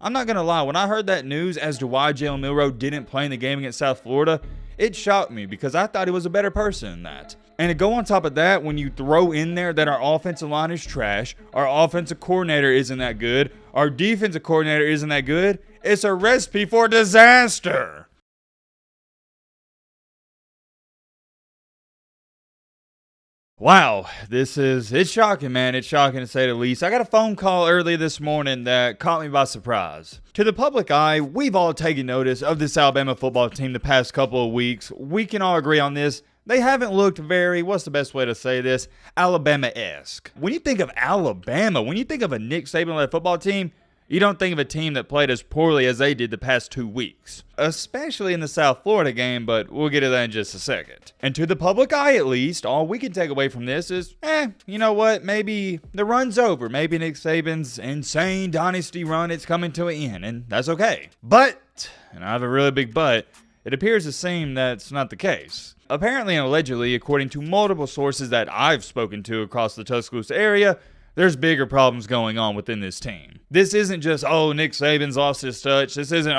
I'm not going to lie, when I heard that news as to why Jalen Milroe didn't play in the game against South Florida, it shocked me because I thought he was a better person than that. And to go on top of that, when you throw in there that our offensive line is trash, our offensive coordinator isn't that good, our defensive coordinator isn't that good, it's a recipe for disaster. Wow, it's shocking, man. It's shocking to say the least. I got a phone call early this morning that caught me by surprise. To the public eye, we've all taken notice of this Alabama football team the past couple of weeks. We can all agree on this. They haven't looked very, what's the best way to say this, Alabama-esque. When you think of Alabama, when you think of a Nick Saban-led football team, you don't think of a team that played as poorly as they did the past 2 weeks. Especially in the South Florida game, but we'll get to that in just a second. And to the public eye at least, all we can take away from this is, you know what, maybe the run's over. Maybe Nick Saban's insane dynasty run is coming to an end, and that's okay. But, and I have a really big but, it appears to seem that's not the case. Apparently and allegedly, according to multiple sources that I've spoken to across the Tuscaloosa area, there's bigger problems going on within this team. This isn't just, Nick Saban's lost his touch. This isn't,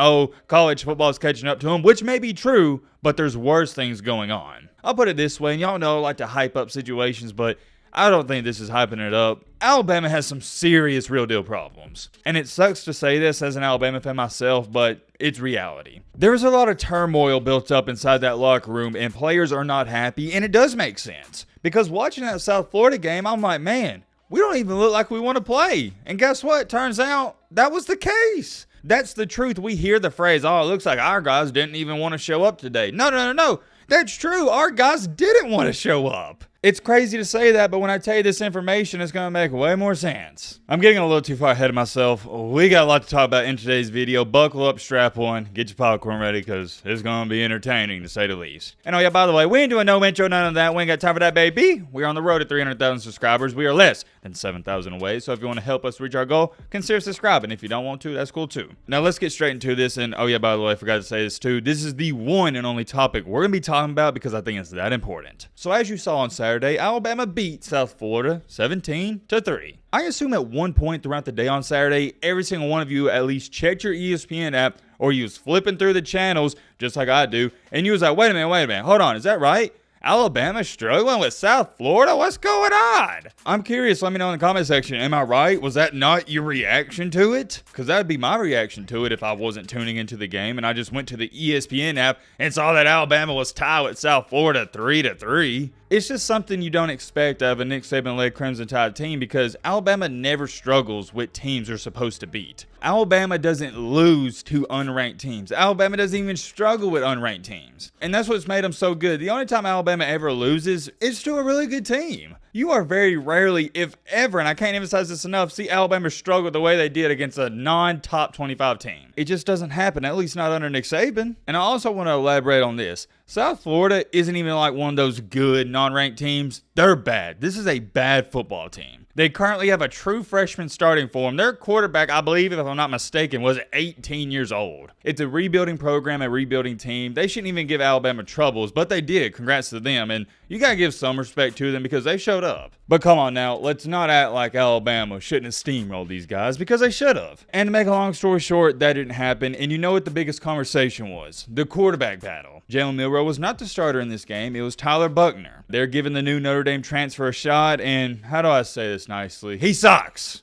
college football's catching up to him, which may be true, but there's worse things going on. I'll put it this way, and y'all know I like to hype up situations, but I don't think this is hyping it up. Alabama has some serious real deal problems. And it sucks to say this as an Alabama fan myself, but it's reality. There's a lot of turmoil built up inside that locker room, and players are not happy, and it does make sense. Because watching that South Florida game, I'm like, man, we don't even look like we want to play. And guess what? Turns out that was the case. That's the truth. We hear the phrase, it looks like our guys didn't even want to show up today. No. That's true. Our guys didn't want to show up. It's crazy to say that, but when I tell you this information, it's going to make way more sense. I'm getting a little too far ahead of myself. We got a lot to talk about in today's video. Buckle up, strap on, get your popcorn ready, because it's going to be entertaining, to say the least. And by the way, we ain't doing no intro, none of that. We ain't got time for that, baby. We're on the road to 300,000 subscribers. We are less than 7,000 away, so if you want to help us reach our goal, consider subscribing. If you don't want to, that's cool too. Now, let's get straight into this. And by the way, I forgot to say this too. This is the one and only topic we're going to be talking about because I think it's that important. So as you saw on Saturday, Alabama beat South Florida 17-3. I assume at one point throughout the day on Saturday, every single one of you at least checked your ESPN app or you was flipping through the channels just like I do, and you was like, wait a minute, hold on, is that right? Alabama struggling with South Florida? What's going on? I'm curious. Let me know in the comment section. Am I right? Was that not your reaction to it? Because that would be my reaction to it if I wasn't tuning into the game and I just went to the ESPN app and saw that Alabama was tied with South Florida 3-3. It's just something you don't expect out of a Nick Saban-led Crimson Tide team because Alabama never struggles with teams they're supposed to beat. Alabama doesn't lose to unranked teams. Alabama doesn't even struggle with unranked teams. And that's what's made them so good. The only time Alabama ever loses is to a really good team. You are very rarely, if ever, and I can't emphasize this enough, see Alabama struggle the way they did against a non-top 25 team. It just doesn't happen, at least not under Nick Saban. And I also want to elaborate on this. South Florida isn't even like one of those good non-ranked teams. They're bad. This is a bad football team. They currently have a true freshman starting for them. Their quarterback, I believe, if I'm not mistaken, was 18 years old. It's a rebuilding program, a rebuilding team. They shouldn't even give Alabama troubles, but they did. Congrats to them. And you got to give some respect to them because they showed up. But come on now, let's not act like Alabama shouldn't have steamrolled these guys because they should have. And to make a long story short, that didn't happen. And you know what the biggest conversation was? The quarterback battle. Jalen Milroe was not the starter in this game. It was Tyler Buckner. They're giving the new Notre Dame transfer a shot, and how do I say this nicely? He sucks.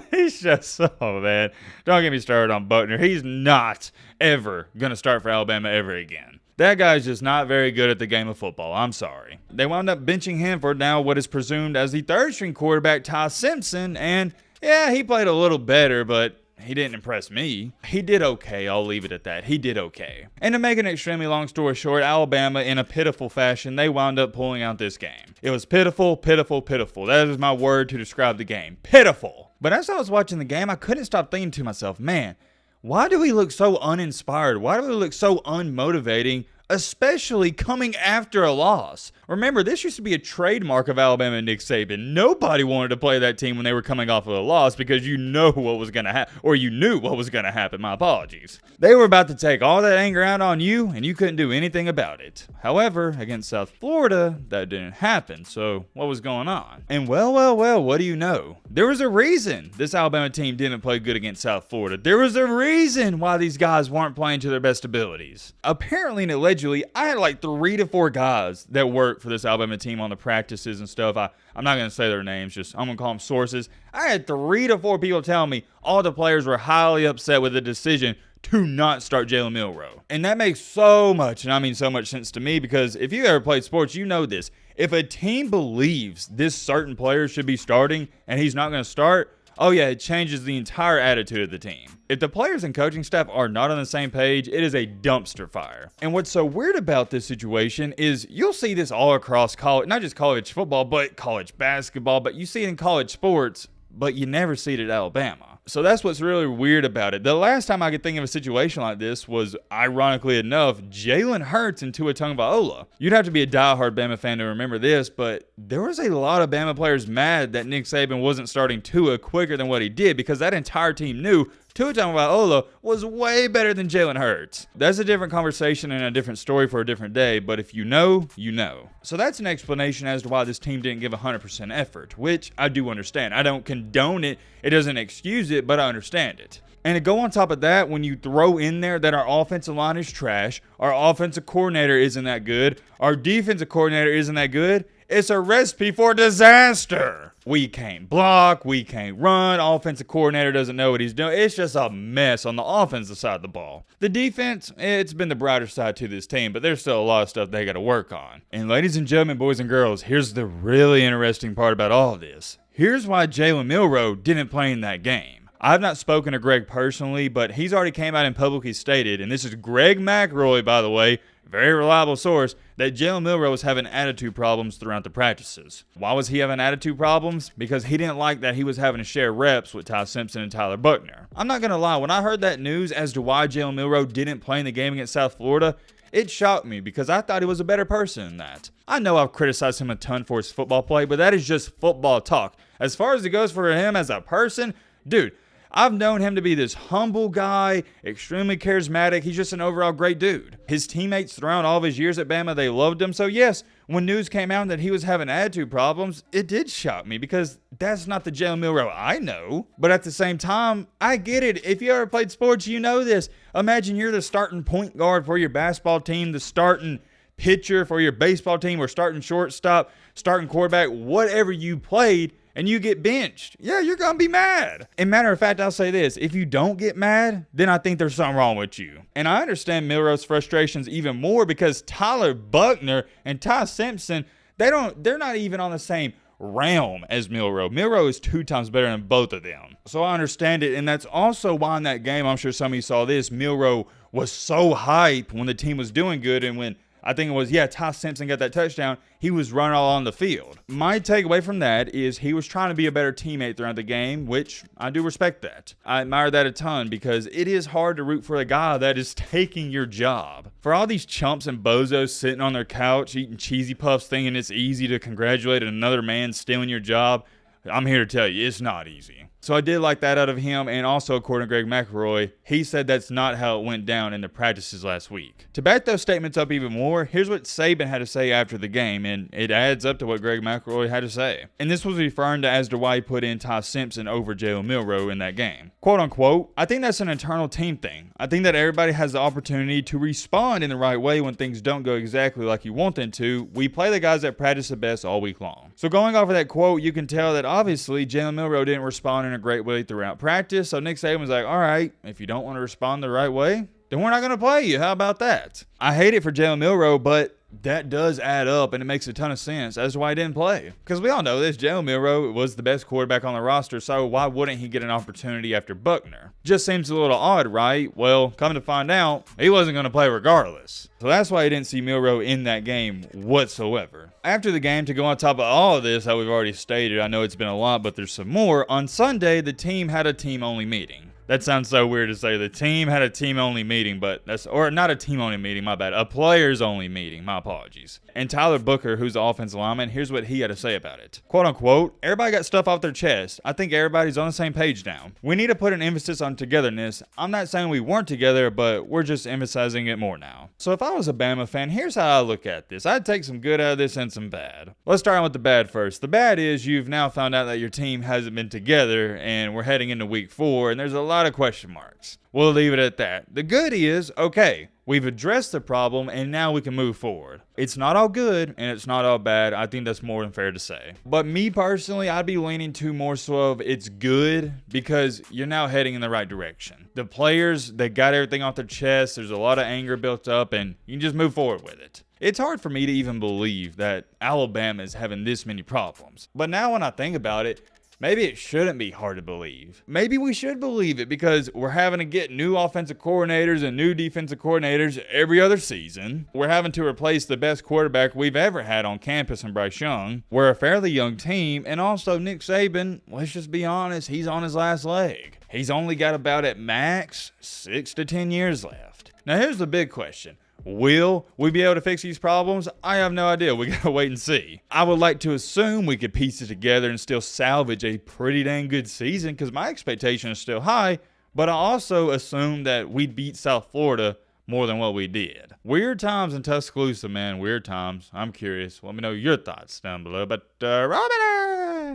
He's just, man. Don't get me started on Buckner. He's not ever going to start for Alabama ever again. That guy's just not very good at the game of football. I'm sorry. They wound up benching him for now what is presumed as the third-string quarterback, Ty Simpson, and yeah, he played a little better, but he didn't impress me. He did okay. I'll leave it at that. He did okay. And to make an extremely long story short, Alabama, in a pitiful fashion, they wound up pulling out this game. It was pitiful, pitiful, pitiful. That is my word to describe the game. Pitiful. But as I was watching the game, I couldn't stop thinking to myself, man, why do we look so uninspired? Why do we look so unmotivating especially coming after a loss. Remember, this used to be a trademark of Alabama and Nick Saban. Nobody wanted to play that team when they were coming off of a loss because you know what was going to happen, or you knew what was going to happen. My apologies. They were about to take all that anger out on you, and you couldn't do anything about it. However, against South Florida, that didn't happen. So what was going on? And well, what do you know? There was a reason this Alabama team didn't play good against South Florida. There was a reason why these guys weren't playing to their best abilities. Apparently and allegedly, I had like 3 to 4 guys that worked for this Alabama team on the practices and stuff. I'm not going to say their names, I'm going to call them sources. I had 3 to 4 people tell me all the players were highly upset with the decision to not start Jalen Milroe. And that makes so much, and I mean so much sense to me, because if you ever played sports, you know this. If a team believes this certain player should be starting and he's not going to start, oh yeah, it changes the entire attitude of the team. If the players and coaching staff are not on the same page, it is a dumpster fire. And what's so weird about this situation is you'll see this all across college, not just college football, but college basketball, but you see it in college sports, but you never see it at Alabama. So that's what's really weird about it. The last time I could think of a situation like this was, ironically enough, Jalen Hurts and Tua Tagovailoa. You'd have to be a diehard Bama fan to remember this, but there was a lot of Bama players mad that Nick Saban wasn't starting Tua quicker than what he did, because that entire team knew Tua Tagovailoa was way better than Jalen Hurts. That's a different conversation and a different story for a different day, but if you know, you know. So that's an explanation as to why this team didn't give 100% effort, which I do understand. I don't condone it. It doesn't excuse it, but I understand it. And to go on top of that, when you throw in there that our offensive line is trash, our offensive coordinator isn't that good, our defensive coordinator isn't that good, it's a recipe for disaster. We can't block, we can't run, offensive coordinator doesn't know what he's doing. It's just a mess on the offensive side of the ball. The defense, it's been the brighter side to this team, but there's still a lot of stuff they got to work on. And ladies and gentlemen, boys and girls, here's the really interesting part about all this. Here's why Jalen Milroe didn't play in that game. I've not spoken to Greg personally, but he's already came out and publicly stated, and this is Greg McElroy, by the way, very reliable source, that Jalen Milroe was having attitude problems throughout the practices. Why was he having attitude problems? Because he didn't like that he was having to share reps with Ty Simpson and Tyler Buckner. I'm not going to lie, when I heard that news as to why Jalen Milroe didn't play in the game against South Florida, it shocked me because I thought he was a better person than that. I know I've criticized him a ton for his football play, but that is just football talk. As far as it goes for him as a person, dude, I've known him to be this humble guy, extremely charismatic. He's just an overall great dude. His teammates throughout all of his years at Bama, they loved him. So yes, when news came out that he was having attitude problems, it did shock me because that's not the Jalen Milroe I know. But at the same time, I get it. If you ever played sports, you know this. Imagine you're the starting point guard for your basketball team, the starting pitcher for your baseball team, or starting shortstop, starting quarterback, whatever you played, and you get benched. Yeah, you're going to be mad. And matter of fact, I'll say this. If you don't get mad, then I think there's something wrong with you. And I understand Milroe's frustrations even more because Tyler Buckner and Ty Simpson, they're not even on the same realm as Milroe. Milroe is 2 times better than both of them. So I understand it. And that's also why in that game, I'm sure some of you saw this, Milroe was so hyped when the team was doing good, and when I think it was, Ty Simpson got that touchdown, he was running all on the field. My takeaway from that is he was trying to be a better teammate throughout the game, which I do respect that. I admire that a ton because it is hard to root for a guy that is taking your job. For all these chumps and bozos sitting on their couch eating cheesy puffs thinking it's easy to congratulate another man stealing your job, I'm here to tell you, it's not easy. So I did like that out of him, and also according to Greg McElroy, he said that's not how it went down in the practices last week. To back those statements up even more, here's what Saban had to say after the game, and it adds up to what Greg McElroy had to say. And this was referring to as to why he put in Ty Simpson over Jalen Milroe in that game. Quote unquote, I think that's an internal team thing. I think that everybody has the opportunity to respond in the right way when things don't go exactly like you want them to. We play the guys that practice the best all week long. So going off of that quote, you can tell that obviously Jalen Milroe didn't respond in a great way throughout practice. So Nick Saban was like, all right, if you don't want to respond the right way, then we're not going to play you. How about that? I hate it for Jalen Milroe, but that does add up, and it makes a ton of sense as to why he didn't play. Because we all know this, Jalen Milroe was the best quarterback on the roster, so why wouldn't he get an opportunity after Buckner? Just seems a little odd, right? Well, come to find out, he wasn't going to play regardless. So that's why I didn't see Milroe in that game whatsoever. After the game, to go on top of all of this that we've already stated, I know it's been a lot, but there's some more. On Sunday, the team had a team-only meeting. That sounds so weird to say. The team had a team-only meeting, but or not a team-only meeting, my bad. A players-only meeting, my apologies. And Tyler Booker, who's the offensive lineman, here's what he had to say about it. Quote unquote, everybody got stuff off their chest. I think everybody's on the same page now. We need to put an emphasis on togetherness. I'm not saying we weren't together, but we're just emphasizing it more now. So if I was a Bama fan, here's how I look at this. I'd take some good out of this and some bad. Let's start with the bad first. The bad is you've now found out that your team hasn't been together, and we're heading into week 4, and there's a lot of question marks. We'll leave it at that. The good is, okay, we've addressed the problem, and now we can move forward. It's not all good, and it's not all bad. I think that's more than fair to say. But me personally, I'd be leaning to more so of it's good because you're now heading in the right direction. The players, they got everything off their chest. There's a lot of anger built up, and you can just move forward with it. It's hard for me to even believe that Alabama is having this many problems. But now when I think about it, maybe it shouldn't be hard to believe. Maybe we should believe it because we're having to get new offensive coordinators and new defensive coordinators every other season. We're having to replace the best quarterback we've ever had on campus in Bryce Young. We're a fairly young team, and also Nick Saban, let's just be honest, he's on his last leg. He's only got about at max 6 to 10 years left. Now here's the big question. Will we be able to fix these problems? I have no idea. We gotta wait and see. I would like to assume we could piece it together and still salvage a pretty dang good season because my expectation is still high, but I also assume that we'd beat South Florida more than what we did. Weird times in Tuscaloosa, man. Weird times. I'm curious. Let me know your thoughts down below. But, Robert!